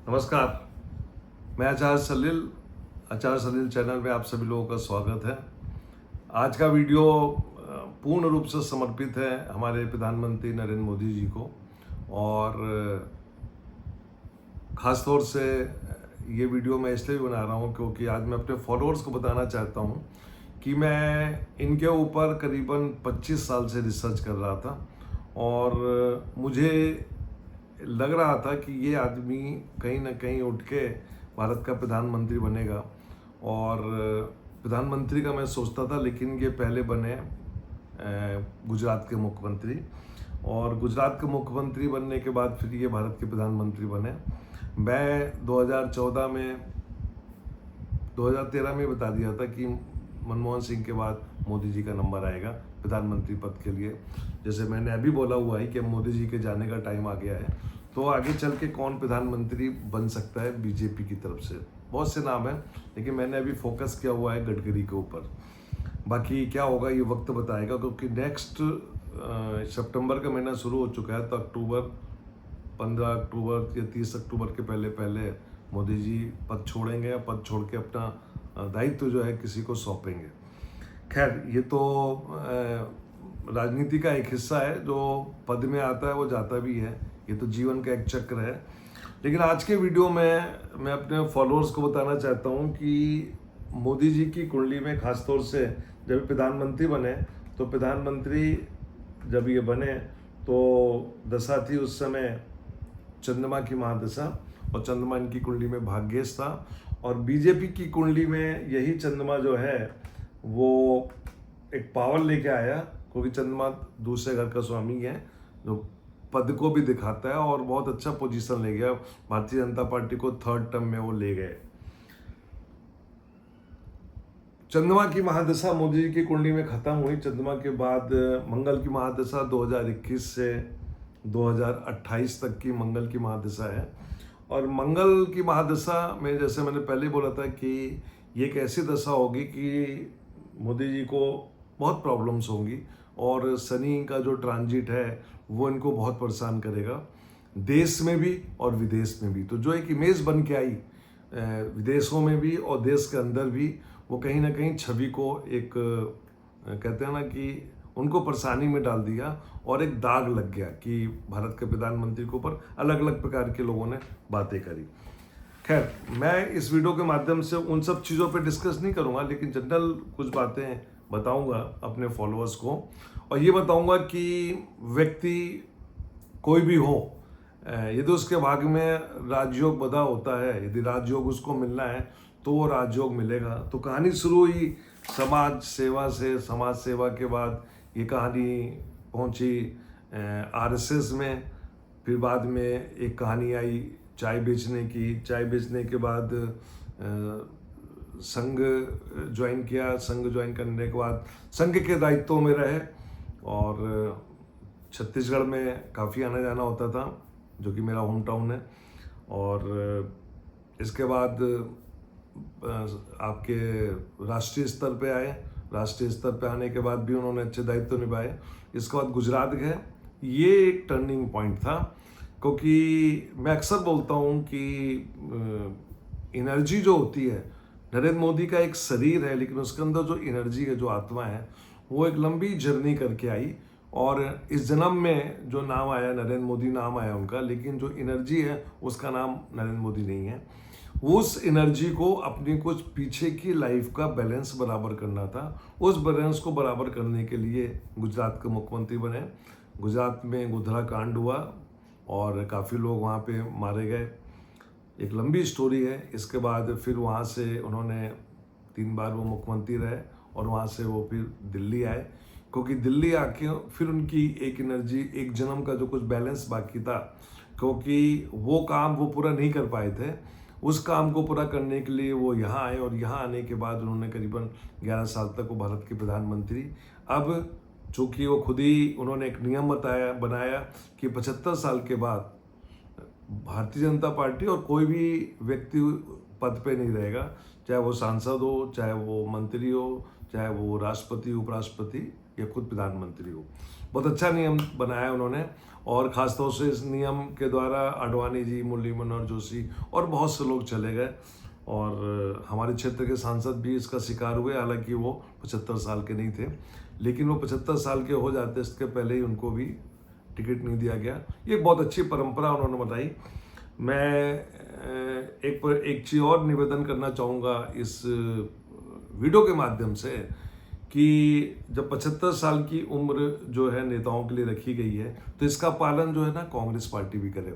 नमस्कार। मैं आचार्य सलील चैनल में आप सभी लोगों का स्वागत है। आज का वीडियो पूर्ण रूप से समर्पित है हमारे प्रधानमंत्री नरेंद्र मोदी जी को। और ख़ास तौर से ये वीडियो मैं इसलिए भी बना रहा हूँ क्योंकि आज मैं अपने फॉलोअर्स को बताना चाहता हूँ कि मैं इनके ऊपर करीबन 25 साल से रिसर्च कर रहा था और मुझे लग रहा था कि ये आदमी कहीं ना कहीं उठ के भारत का प्रधानमंत्री बनेगा। और प्रधानमंत्री का मैं सोचता था, लेकिन ये पहले बने गुजरात के मुख्यमंत्री, और गुजरात के मुख्यमंत्री बनने के बाद फिर ये भारत के प्रधानमंत्री बने। मैं 2013 में बता दिया था कि मनमोहन सिंह के बाद मोदी जी का नंबर आएगा प्रधानमंत्री पद के लिए। जैसे मैंने अभी बोला हुआ है कि मोदी जी के जाने का टाइम आ गया है, तो आगे चल के कौन प्रधानमंत्री बन सकता है बीजेपी की तरफ से, बहुत से नाम हैं, लेकिन मैंने अभी फोकस किया हुआ है गडकरी के ऊपर। बाकी क्या होगा ये वक्त बताएगा, क्योंकि नेक्स्ट सितंबर का महीना शुरू हो चुका है, तो 15 अक्टूबर या 30 अक्टूबर के पहले पहले मोदी जी पद छोड़ेंगे या पद छोड़ के अपना दायित्व जो है किसी को सौंपेंगे। खैर, ये तो राजनीति का एक हिस्सा है, जो पद में आता है वो जाता भी है, ये तो जीवन का एक चक्र है। लेकिन आज के वीडियो में मैं अपने फॉलोअर्स को बताना चाहता हूँ कि मोदी जी की कुंडली में खास तौर से जब प्रधानमंत्री बने, तो प्रधानमंत्री जब ये बने तो दशा थी उस समय चंद्रमा की महादशा, और चंद्रमा इनकी कुंडली में भाग्येश था। और बीजेपी की कुंडली में यही चंद्रमा जो है वो एक पावर लेके आया, क्योंकि चंद्रमा दूसरे घर का स्वामी है जो पद को भी दिखाता है, और बहुत अच्छा पोजीशन ले गया भारतीय जनता पार्टी को, 3rd टर्म में वो ले गए। चंद्रमा की महादशा मोदी जी की कुंडली में खत्म हुई। चंद्रमा के बाद मंगल की महादशा 2021 से 2028 तक की मंगल की महादशा है। और मंगल की महादशा में, जैसे मैंने पहले बोला था कि ये एक ऐसी दशा होगी कि मोदी जी को बहुत प्रॉब्लम्स होंगी, और शनि का जो ट्रांजिट है वो इनको बहुत परेशान करेगा, देश में भी और विदेश में भी। तो जो एक इमेज बन के आई विदेशों में भी और देश के अंदर भी, वो कहीं ना कहीं छवि को एक कहते हैं ना कि उनको परेशानी में डाल दिया, और एक दाग लग गया कि भारत के प्रधानमंत्री के ऊपर अलग अलग प्रकार के लोगों ने बातें करी। खैर, मैं इस वीडियो के माध्यम से उन सब चीज़ों पे डिस्कस नहीं करूँगा, लेकिन जनरल कुछ बातें बताऊँगा अपने फॉलोअर्स को, और ये बताऊँगा कि व्यक्ति कोई भी हो, यदि उसके भाग्य में राजयोग बधा होता है, यदि राजयोग उसको मिलना है तो वो राजयोग मिलेगा। तो कहानी शुरू हुई समाज सेवा से। समाज सेवा के बाद ये कहानी पहुंची आरएसएस में। फिर बाद में एक कहानी आई चाय बेचने की। चाय बेचने के बाद संघ ज्वाइन किया। संघ ज्वाइन करने के बाद संघ के दायित्वों में रहे, और छत्तीसगढ़ में काफ़ी आना जाना होता था, जो कि मेरा होम टाउन है। और इसके बाद आपके राष्ट्रीय स्तर पे आए। राष्ट्रीय स्तर पे आने के बाद भी उन्होंने अच्छे दायित्व निभाए। इसके बाद गुजरात गए। ये एक टर्निंग पॉइंट था, क्योंकि मैं अक्सर बोलता हूँ कि एनर्जी जो होती है, नरेंद्र मोदी का एक शरीर है, लेकिन उसके अंदर जो एनर्जी है, जो आत्मा है, वो एक लंबी जर्नी करके आई। और इस जन्म में जो नाम आया, नरेंद्र मोदी नाम आया उनका, लेकिन जो एनर्जी है उसका नाम नरेंद्र मोदी नहीं है। उस एनर्जी को अपनी कुछ पीछे की लाइफ का बैलेंस बराबर करना था। उस बैलेंस को बराबर करने के लिए गुजरात के मुख्यमंत्री बने। गुजरात में गोधरा कांड हुआ और काफ़ी लोग वहाँ पे मारे गए। एक लंबी स्टोरी है। इसके बाद फिर वहाँ से उन्होंने 3 बार वो मुख्यमंत्री रहे, और वहाँ से वो फिर दिल्ली आए, क्योंकि दिल्ली आके फिर उनकी एक एनर्जी, एक जन्म का जो कुछ बैलेंस बाकी था, क्योंकि वो काम वो पूरा नहीं कर पाए थे, उस काम को पूरा करने के लिए वो यहाँ आए। और यहाँ आने के बाद उन्होंने करीबन 11 साल तक वो भारत के प्रधानमंत्री। अब चूँकि वो खुद ही उन्होंने एक नियम बनाया कि 75 साल के बाद भारतीय जनता पार्टी और कोई भी व्यक्ति पद पे नहीं रहेगा, चाहे वो सांसद हो, चाहे वो मंत्री हो, चाहे वो राष्ट्रपति उपराष्ट्रपति या खुद प्रधानमंत्री हो। बहुत अच्छा नियम बनाया उन्होंने, और ख़ासतौर से इस नियम के द्वारा आडवाणी जी, मुरली मनोहर जोशी और बहुत से लोग चले गए, और हमारे क्षेत्र के सांसद भी इसका शिकार हुए। हालांकि वो 75 साल के नहीं थे, लेकिन वो 75 साल के हो जाते इसके पहले ही उनको भी टिकट नहीं दिया गया। ये बहुत अच्छी परंपरा उन्होंने बताई। मैं एक चीज़ और निवेदन करना चाहूँगा इस वीडियो के माध्यम से, कि जब 75 साल की उम्र जो है नेताओं के लिए रखी गई है, तो इसका पालन जो है ना कांग्रेस पार्टी भी करे।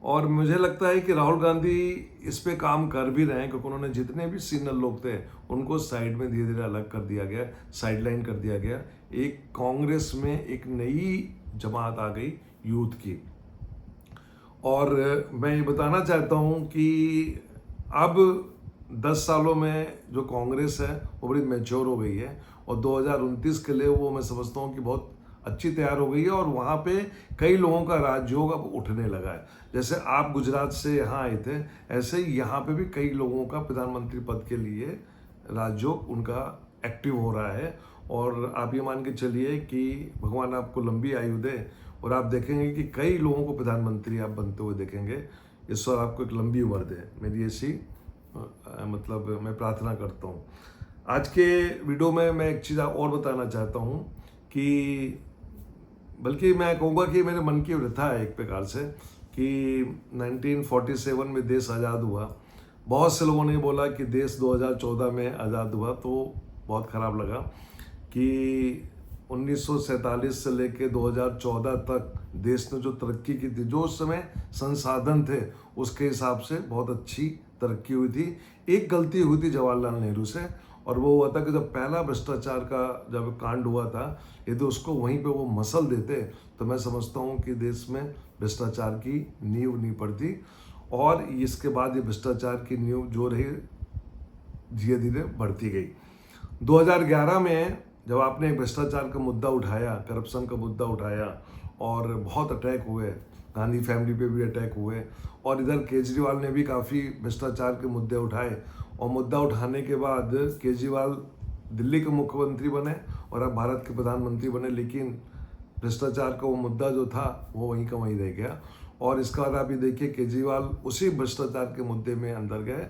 और मुझे लगता है कि राहुल गांधी इस पे काम कर भी रहे हैं, क्योंकि उन्होंने जितने भी सीनियर लोग थे उनको साइड में धीरे धीरे अलग कर दिया गया, साइडलाइन कर दिया गया। एक कांग्रेस में एक नई जमात आ गई यूथ की। और मैं ये बताना चाहता हूँ कि अब 10 सालों में जो कांग्रेस है वो बड़ी मैच्योर हो गई है, और 2029 के लिए वो मैं समझता हूँ कि बहुत अच्छी तैयार हो गई है। और वहाँ पे कई लोगों का राजयोग अब उठने लगा है। जैसे आप गुजरात से यहाँ आए थे, ऐसे ही यहाँ पे भी कई लोगों का प्रधानमंत्री पद के लिए राजयोग उनका एक्टिव हो रहा है। और आप ये मान के चलिए कि भगवान आपको लंबी आयु दे, और आप देखेंगे कि कई लोगों को प्रधानमंत्री आप बनते हुए देखेंगे। ईश्वर आपको एक लंबी उम्र दे, मेरी ऐसी मतलब मैं प्रार्थना करता हूँ। आज के वीडियो में मैं एक चीज़ और बताना चाहता हूँ, कि बल्कि मैं कहूँगा कि मेरे मन की व्यथा है एक प्रकार से, कि 1947 में देश आज़ाद हुआ। बहुत से लोगों ने बोला कि देश 2014 में आज़ाद हुआ, तो बहुत ख़राब लगा कि 1947 से लेकर 2014 तक देश ने जो तरक्की की थी, जो उस समय संसाधन थे उसके हिसाब से बहुत अच्छी तरक्की हुई थी। एक गलती हुई थी जवाहरलाल नेहरू से, और वो हुआ था कि जब पहला भ्रष्टाचार का जब कांड हुआ था, यदि उसको वहीं पे वो मसल देते तो मैं समझता हूँ कि देश में भ्रष्टाचार की नींव नहीं पड़ती। और इसके बाद ये भ्रष्टाचार की नींव जो रही धीरे धीरे बढ़ती गई। 2011 में जब आपने भ्रष्टाचार का मुद्दा उठाया, करप्शन का मुद्दा उठाया, और बहुत अटैक हुए, गांधी फैमिली पे भी अटैक हुए, और इधर केजरीवाल ने भी काफ़ी भ्रष्टाचार के मुद्दे उठाए, और मुद्दा उठाने के बाद केजरीवाल दिल्ली के मुख्यमंत्री बने और अब भारत के प्रधानमंत्री बने, लेकिन भ्रष्टाचार का वो मुद्दा जो था वो वहीं का वहीं रह गया। और इसका बाद आप ये देखिए, केजरीवाल उसी भ्रष्टाचार के मुद्दे में अंदर गए,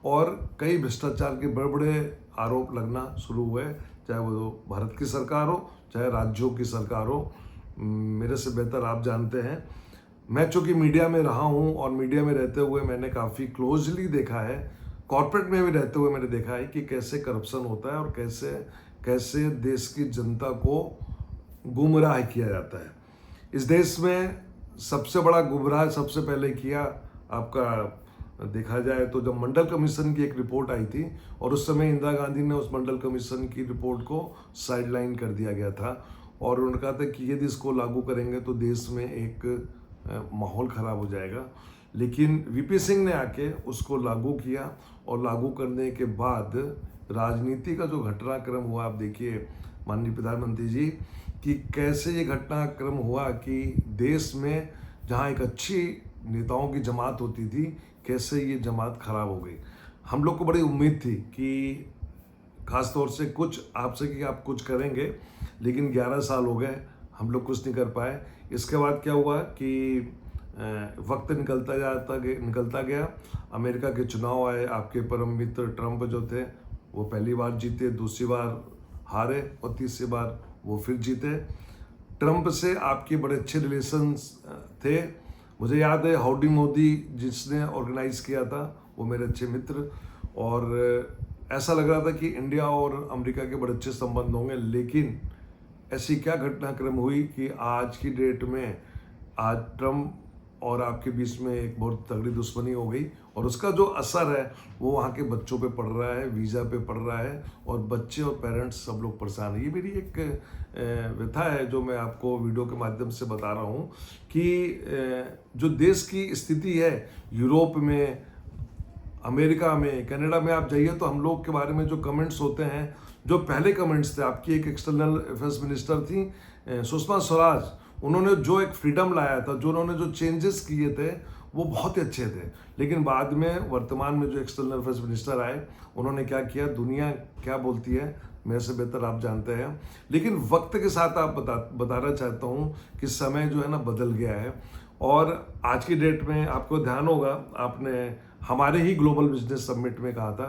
और कई भ्रष्टाचार के बड़े बड़े आरोप लगना शुरू हुए, चाहे वो भारत की सरकार हो, चाहे राज्यों की सरकार हो। मेरे से बेहतर आप जानते हैं। मैं चूँकि मीडिया में रहा हूँ, और मीडिया में रहते हुए मैंने काफ़ी क्लोजली देखा है, कॉर्पोरेट में भी रहते हुए मैंने देखा है कि कैसे करप्शन होता है, और कैसे कैसे देश की जनता को गुमराह किया जाता है। इस देश में सबसे बड़ा गुमराह सबसे पहले किया, आपका देखा जाए तो जब मंडल कमीशन की एक रिपोर्ट आई थी, और उस समय इंदिरा गांधी ने उस मंडल कमीशन की रिपोर्ट को साइडलाइन कर दिया गया था, और उन्होंने कहा था कि यदि इसको लागू करेंगे तो देश में एक माहौल ख़राब हो जाएगा। लेकिन वीपी सिंह ने आके उसको लागू किया, और लागू करने के बाद राजनीति का जो घटनाक्रम हुआ, आप देखिए माननीय प्रधानमंत्री जी, कि कैसे ये घटनाक्रम हुआ कि देश में जहाँ एक अच्छी नेताओं की जमात होती थी, कैसे ये जमात खराब हो गई। हम लोग को बड़ी उम्मीद थी कि खास तौर से कुछ आपसे कि आप कुछ करेंगे, लेकिन 11 साल हो गए, हम लोग कुछ नहीं कर पाए। इसके बाद क्या हुआ कि वक्त निकलता गया, अमेरिका के चुनाव आए, आपके परम मित्र ट्रंप जो थे वो पहली बार जीते, दूसरी बार हारे, और तीसरी बार वो फिर जीते। ट्रंप से आपके बड़े अच्छे रिलेशंस थे। मुझे याद है हाउडी मोदी जिसने ऑर्गेनाइज किया था, वो मेरे अच्छे मित्र, और ऐसा लग रहा था कि इंडिया और अमेरिका के बड़े अच्छे संबंध होंगे। लेकिन ऐसी क्या घटनाक्रम हुई कि आज की डेट में आज ट्रंप और आपके बीच में एक बहुत तगड़ी दुश्मनी हो गई, और उसका जो असर है वो वहाँ के बच्चों पे पड़ रहा है, वीज़ा पे पड़ रहा है, और बच्चे और पेरेंट्स सब लोग परेशान हैं। ये मेरी एक व्यथा है जो मैं आपको वीडियो के माध्यम से बता रहा हूँ, कि जो देश की स्थिति है, यूरोप में, अमेरिका में, कनाडा में आप जाइए तो हम लोग के बारे में जो कमेंट्स होते हैं, जो पहले कमेंट्स थे, आपकी एक एक्सटर्नल अफेयर्स मिनिस्टर थी सुषमा स्वराज, उन्होंने जो एक फ्रीडम लाया था, जो उन्होंने जो चेंजेस किए थे वो बहुत ही अच्छे थे। लेकिन बाद में वर्तमान में जो एक्सटर्नल अफेयर्स मिनिस्टर आए, उन्होंने क्या किया, दुनिया क्या बोलती है मेरे से बेहतर आप जानते हैं। लेकिन वक्त के साथ आप बताना चाहता हूँ कि समय जो है ना बदल गया है। और आज की डेट में आपको ध्यान होगा, आपने हमारे ही ग्लोबल बिजनेस समिट में कहा था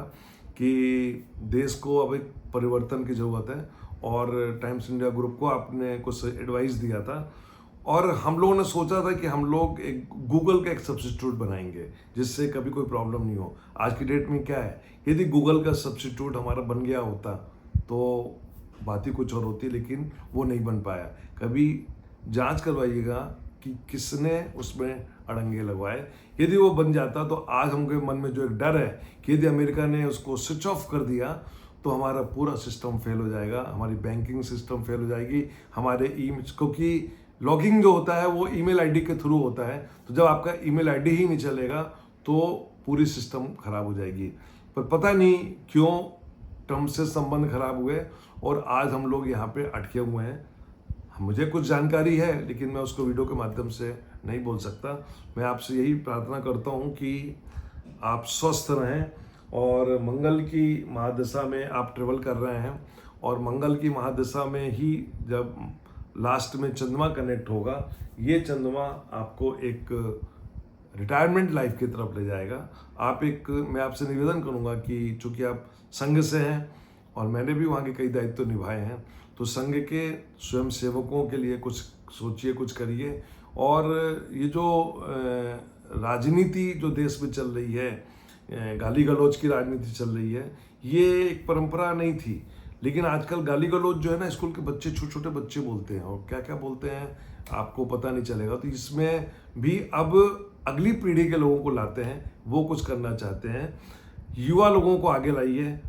कि देश को अब एक परिवर्तन की ज़रूरत है, और टाइम्स इंडिया ग्रुप को आपने कुछ एडवाइस दिया था, और हम लोगों ने सोचा था कि हम लोग एक गूगल का एक सब्स्टिट्यूट बनाएंगे जिससे कभी कोई प्रॉब्लम नहीं हो। आज की डेट में क्या है, यदि गूगल का सब्स्टिट्यूट हमारा बन गया होता तो बात ही कुछ और होती, लेकिन वो नहीं बन पाया। कभी जांच करवाइएगा कि किसने उसमें अड़ंगे लगवाए। यदि वो बन जाता तो आज हमके मन में जो एक डर है कि यदि अमेरिका ने उसको स्विच ऑफ कर दिया तो हमारा पूरा सिस्टम फेल हो जाएगा, हमारी बैंकिंग सिस्टम फेल हो जाएगी, हमारे क्योंकि लॉगिंग जो होता है वो ईमेल आईडी के थ्रू होता है, तो जब आपका ईमेल आईडी ही नहीं चलेगा तो पूरी सिस्टम खराब हो जाएगी। पर पता नहीं क्यों टर्म से संबंध खराब हुए और आज हम लोग यहाँ पे अटके हुए हैं। मुझे कुछ जानकारी है लेकिन मैं उसको वीडियो के माध्यम से नहीं बोल सकता। मैं आपसे यही प्रार्थना करता हूँ कि आप स्वस्थ रहें, और मंगल की महादशा में आप ट्रेवल कर रहे हैं, और मंगल की महादशा में ही जब लास्ट में चंद्रमा कनेक्ट होगा, ये चंद्रमा आपको एक रिटायरमेंट लाइफ की तरफ ले जाएगा। मैं आपसे निवेदन करूंगा कि चूंकि आप संघ से हैं और मैंने भी वहाँ के कई दायित्व निभाए हैं, तो संघ के स्वयं सेवकों के लिए कुछ सोचिए, कुछ करिए। और ये जो राजनीति जो देश में चल रही है, गाली गलौज की राजनीति चल रही है, ये एक परंपरा नहीं थी, लेकिन आजकल गाली गलौज जो है ना, स्कूल के बच्चे, छोटे छोटे बच्चे बोलते हैं, और क्या क्या बोलते हैं आपको पता नहीं चलेगा। तो इसमें भी अब अगली पीढ़ी के लोगों को लाते हैं, वो कुछ करना चाहते हैं, युवा लोगों को आगे लाइए।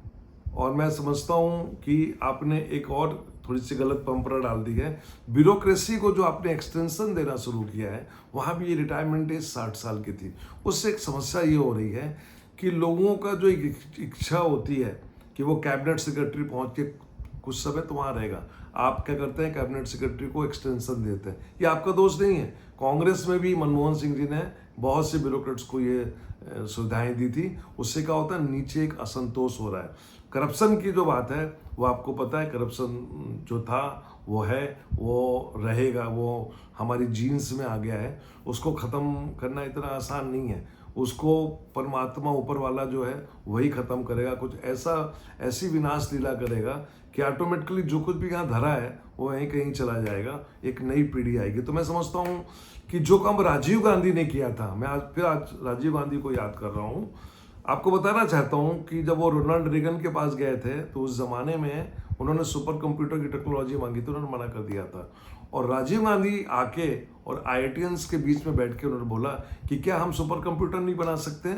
और मैं समझता हूँ कि आपने एक और थोड़ी सी गलत परंपरा डाल दी है, ब्यूरोक्रेसी को जो आपने एक्सटेंशन देना शुरू किया है, वहाँ भी ये रिटायरमेंट एज 60 साल की थी। उससे एक समस्या ये हो रही है कि लोगों का जो एक इच्छा होती है कि वो कैबिनेट सेक्रेटरी पहुंच के कुछ समय तो वहाँ रहेगा, आप क्या करते हैं, कैबिनेट सेक्रेटरी को एक्सटेंशन देते हैं। ये आपका दोष नहीं है, कांग्रेस में भी मनमोहन सिंह जी ने बहुत से ब्यूरोक्रेट्स को ये सुविधाएं दी थी। उससे क्या होता है, नीचे एक असंतोष हो रहा है। करप्शन की जो बात है वो आपको पता है, करप्शन जो था वो है, वो रहेगा, वो हमारी जीन्स में आ गया है। उसको ख़त्म करना इतना आसान नहीं है, उसको परमात्मा ऊपर वाला जो है वही ख़त्म करेगा। कुछ ऐसी विनाश लीला करेगा कि ऑटोमेटिकली जो कुछ भी यहाँ धरा है वो यहीं कहीं चला जाएगा, एक नई पीढ़ी आएगी। तो मैं समझता हूँ कि जो काम राजीव गांधी ने किया था, मैं आज राजीव गांधी को याद कर रहा हूँ। आपको बताना चाहता हूँ कि जब वो रोनाल्ड रेगन के पास गए थे तो उस ज़माने में उन्होंने सुपर कंप्यूटर की टेक्नोलॉजी मांगी थी, उन्होंने मना कर दिया था। और राजीव गांधी आके और आईआईटियंस के बीच में बैठ के उन्होंने बोला कि क्या हम सुपर कंप्यूटर नहीं बना सकते,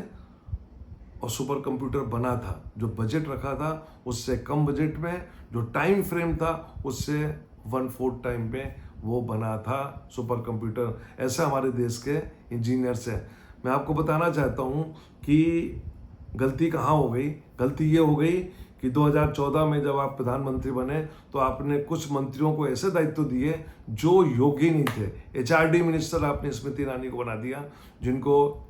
और सुपर कंप्यूटर बना था। जो बजट रखा था उससे कम बजट में, जो टाइम फ्रेम था उससे 1/4 टाइम में वो बना था सुपर कंप्यूटर। ऐसा हमारे देश के इंजीनियर्स हैं। मैं आपको बताना चाहता हूँ कि गलती कहाँ हो गई। गलती ये हो गई कि 2014 में जब आप प्रधानमंत्री बने तो आपने कुछ मंत्रियों को ऐसे दायित्व दिए जो योग्य नहीं थे। एचआरडी मिनिस्टर आपने स्मृति ईरानी को बना दिया, जिनको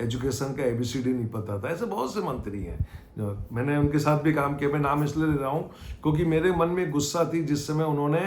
एजुकेशन का ABCD नहीं पता था। ऐसे बहुत से मंत्री हैं, मैंने उनके साथ भी काम किया। मैं नाम इसलिए ले रहा हूँ क्योंकि मेरे मन में गुस्सा थी जिस समय उन्होंने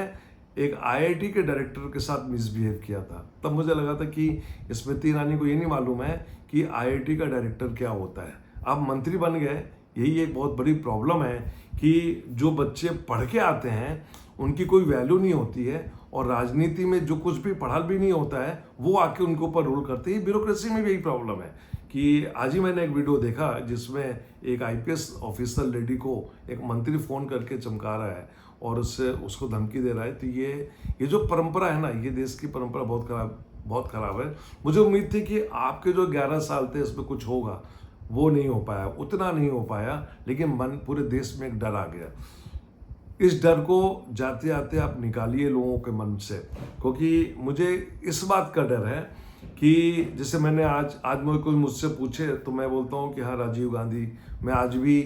एक IIT के डायरेक्टर के साथ मिसबिहेव किया था। तब मुझे लगा था कि स्मृति ईरानी को ये नहीं मालूम है कि IIT का डायरेक्टर क्या होता है। आप मंत्री बन गए, यही एक बहुत बड़ी प्रॉब्लम है कि जो बच्चे पढ़ के आते हैं उनकी कोई वैल्यू नहीं होती है, और राजनीति में जो कुछ भी पढ़ा भी नहीं होता है वो आके उनके ऊपर रूल करते हैं। ब्यूरोक्रेसी में भी यही प्रॉब्लम है कि आज ही मैंने एक वीडियो देखा जिसमें एक IPS ऑफिसर लेडी को एक मंत्री फ़ोन करके चमका रहा है और उसको धमकी दे रहा है। तो ये जो परंपरा है ना, ये देश की परंपरा बहुत खराब है। मुझे उम्मीद थी कि आपके जो 11 साल थे इसमें कुछ होगा, वो नहीं हो पाया, उतना नहीं हो पाया, लेकिन पूरे देश में एक डर आ गया। इस डर को जाते जाते आप निकालिए लोगों के मन से, क्योंकि मुझे इस बात का डर है कि जैसे मैंने आज कोई मुझसे पूछे तो मैं बोलता हूँ कि हाँ राजीव गांधी। मैं आज भी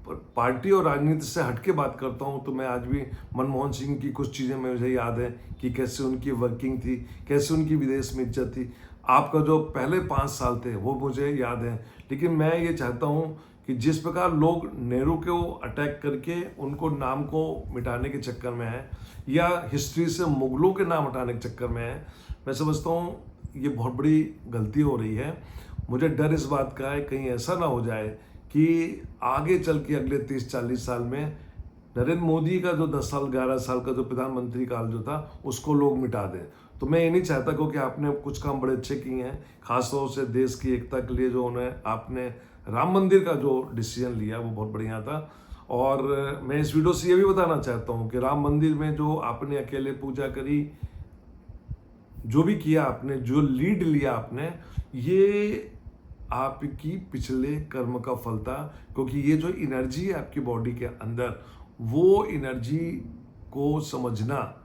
पार्टी और राजनीति से हटके बात करता हूँ, तो मैं आज भी मनमोहन सिंह की कुछ चीज़ें मुझे याद है कि कैसे उनकी वर्किंग थी, कैसे उनकी विदेश में इज्जत थी। आपका जो पहले 5 साल थे वो मुझे याद है। लेकिन मैं ये चाहता हूँ कि जिस प्रकार लोग नेहरू को अटैक करके उनको नाम को मिटाने के चक्कर में है, या हिस्ट्री से मुगलों के नाम हटाने के चक्कर में है, मैं समझता हूँ ये बहुत बड़ी गलती हो रही है। मुझे डर इस बात का है कहीं ऐसा ना हो जाए कि आगे चल के अगले 30-40 साल में नरेंद्र मोदी का जो 10 साल 11 साल का जो प्रधानमंत्री काल जो था उसको लोग मिटा दें। तो मैं ये नहीं चाहता, क्योंकि आपने कुछ काम बड़े अच्छे किए हैं, खासतौर से देश की एकता के लिए जो उन्हें आपने राम मंदिर का जो डिसीजन लिया वो बहुत बढ़िया था। और मैं इस वीडियो से ये भी बताना चाहता हूँ कि राम मंदिर में जो आपने अकेले पूजा करी, जो भी किया आपने, जो लीड लिया आपने, ये आपकी पिछले कर्म का फल था। क्योंकि ये जो एनर्जी है आपकी बॉडी के अंदर, वो एनर्जी को समझना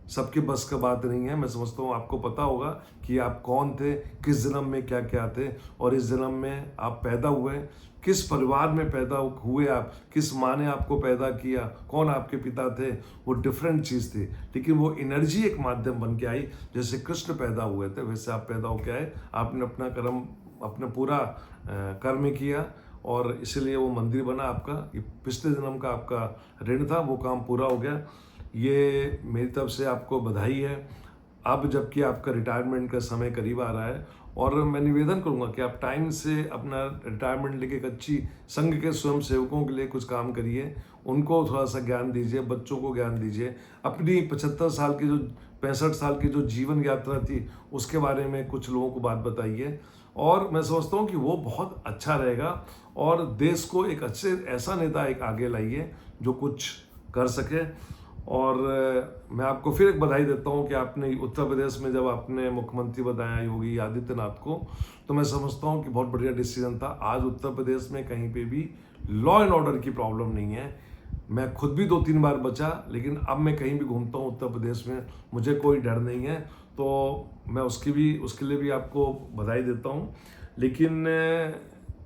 सबके बस का बात नहीं है। मैं समझता हूँ आपको पता होगा कि आप कौन थे, किस जन्म में क्या क्या थे, और इस जन्म में आप पैदा हुए, किस परिवार में पैदा हुए, आप किस माँ ने आपको पैदा किया, कौन आपके पिता थे, वो डिफरेंट चीज़ थी। लेकिन वो एनर्जी एक माध्यम बन के आई। जैसे कृष्ण पैदा हुए थे वैसे आप पैदा होके आए, आपने अपना कर्म, अपना पूरा कर्म किया, और इसलिए वो मंदिर बना आपका। ये पिछले जन्म का आपका ऋण था, वो काम पूरा हो गया। ये मेरी तरफ से आपको बधाई है। अब जबकि आपका रिटायरमेंट का समय करीब आ रहा है, और मैं निवेदन करूंगा कि आप टाइम से अपना रिटायरमेंट लेके एक अच्छी संघ के स्वयं सेवकों के लिए कुछ काम करिए, उनको थोड़ा सा ज्ञान दीजिए, बच्चों को ज्ञान दीजिए। अपनी 75 साल की जो 65 साल की जो जीवन यात्रा थी उसके बारे में कुछ लोगों को बात बताइए, और मैं समझता हूँ कि वो बहुत अच्छा रहेगा। और देश को एक अच्छे ऐसा नेता एक आगे लाइए जो कुछ कर सके। और मैं आपको फिर एक बधाई देता हूँ कि आपने उत्तर प्रदेश में जब आपने मुख्यमंत्री बताया योगी आदित्यनाथ को, तो मैं समझता हूँ कि बहुत बढ़िया डिसीजन था। आज उत्तर प्रदेश में कहीं पे भी लॉ एंड ऑर्डर की प्रॉब्लम नहीं है। मैं खुद भी 2-3 बार बचा, लेकिन अब मैं कहीं भी घूमता हूँ उत्तर प्रदेश में, मुझे कोई डर नहीं है। तो मैं उसके लिए भी आपको बधाई देता हूँ। लेकिन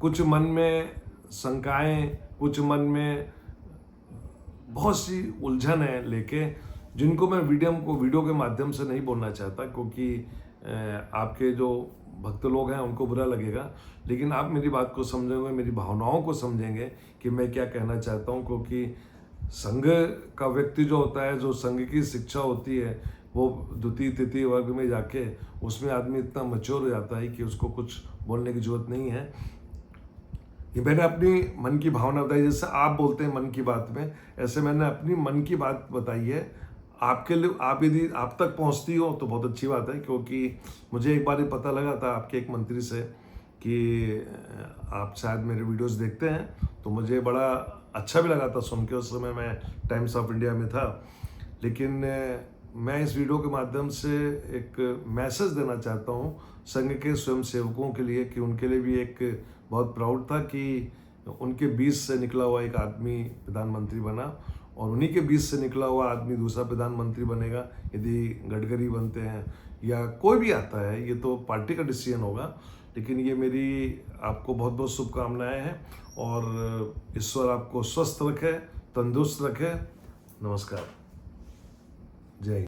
कुछ मन में शंकाएं, कुछ मन में बहुत सी उलझन है लेके, जिनको मैं वीडियो के माध्यम से नहीं बोलना चाहता, क्योंकि आपके जो भक्त लोग हैं उनको बुरा लगेगा। लेकिन आप मेरी बात को समझेंगे, मेरी भावनाओं को समझेंगे कि मैं क्या कहना चाहता हूँ। क्योंकि संघ का व्यक्ति जो होता है, जो संघ की शिक्षा होती है, वो द्वितीय तृतीय वर्ग में जाके उसमें आदमी इतना मैच्योर हो जाता है कि उसको कुछ बोलने की जरूरत नहीं है। ये मैंने अपनी मन की भावना बताई, जैसे आप बोलते हैं मन की बात में, ऐसे मैंने अपनी मन की बात बताई है आपके लिए। आप यदि आप तक पहुंचती हो तो बहुत अच्छी बात है, क्योंकि मुझे एक बार ही पता लगा था आपके एक मंत्री से कि आप शायद मेरे वीडियोस देखते हैं, तो मुझे बड़ा अच्छा भी लगा था सुन के। उस समय मैं टाइम्स ऑफ इंडिया में था। लेकिन मैं इस वीडियो के माध्यम से एक मैसेज देना चाहता हूँ संघ के स्वयं सेवकों के लिए, कि उनके लिए भी एक बहुत प्राउड था कि उनके बीच से निकला हुआ एक आदमी प्रधानमंत्री बना, और उन्हीं के बीच से निकला हुआ आदमी दूसरा प्रधानमंत्री बनेगा। यदि गडकरी बनते हैं या कोई भी आता है, ये तो पार्टी का डिसीजन होगा। लेकिन ये मेरी आपको बहुत बहुत शुभकामनाएं हैं, और ईश्वर आपको स्वस्थ रखे, तंदुरुस्त रखे। नमस्कार, जय हिंद।